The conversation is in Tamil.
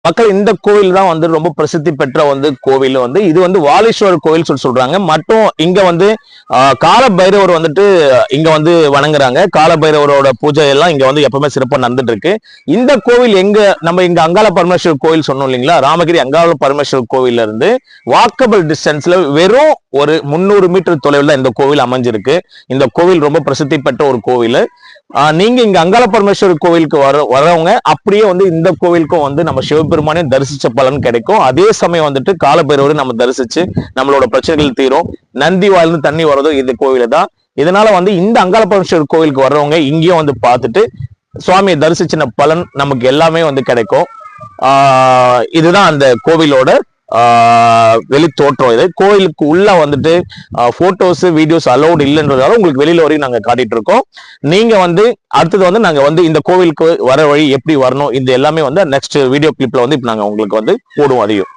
மக்கள் இந்த கோவில் தான் வந்து ரொம்ப பிரசித்தி பெற்ற வந்து கோவில் வந்து இது வந்து வாலீஸ்வரர் கோவில் சொல்றாங்க. மற்றும் இங்க வந்து கால பைரவர் வந்துட்டு இங்க வந்து வணங்குறாங்க. கால பைரவரோட பூஜை எல்லாம் இங்க வந்து எப்பவுமே சிறப்பா நடந்துட்டு இருக்கு. இந்த கோவில் எங்க நம்ம இங்க அங்காள பரமேஸ்வரர் கோவில் சொன்னோம் இல்லைங்களா, ராமகிரி அங்காள பரமேஸ்வரர் கோவில்ல இருந்து வாக்கபிள் டிஸ்டன்ஸ்ல வெறும் ஒரு 300 மீட்டர் தொலைவில் தான் இந்த கோவில் அமைஞ்சிருக்கு. இந்த கோவில் ரொம்ப பிரசித்தி பெற்ற ஒரு கோவில். நீங்க இங்க அங்காள பரமேஸ்வரர் கோவிலுக்கு வரவங்க அப்படியே வந்து இந்த கோவிலுக்கும் வந்து நம்ம சிவபெருமானையும் தரிசிச்ச பலன் கிடைக்கும். அதே சமயம் வந்துட்டு காலபைரவரை நம்ம தரிசிச்சு நம்மளோட பிரச்சனைகள் தீரும். நந்தி வாயிலிருந்து தண்ணி வர்றதும் இந்த கோவில தான். இதனால வந்து இந்த அங்காள பரமேஸ்வரர் கோவிலுக்கு வர்றவங்க இங்கேயும் வந்து பார்த்துட்டு சுவாமியை தரிசிச்சின பலன் நமக்கு எல்லாமே வந்து கிடைக்கும். இதுதான் அந்த கோவிலோட வெளி தோற்றம். இது கோயிலுக்கு உள்ள வந்துட்டு போட்டோஸ் வீடியோஸ் அலௌட் இல்லைன்றதால உங்களுக்கு வெளியில வரையும் நாங்க காட்டிட்டு இருக்கோம். நீங்க வந்து அடுத்தது வந்து நாங்க வந்து இந்த கோவிலுக்கு வர வழி எப்படி வரணும் இந்த எல்லாமே வந்து நெக்ஸ்ட் வீடியோ கிளிப்ல வந்து இப்ப நாங்க உங்களுக்கு வந்து போடுவோம். அதையும்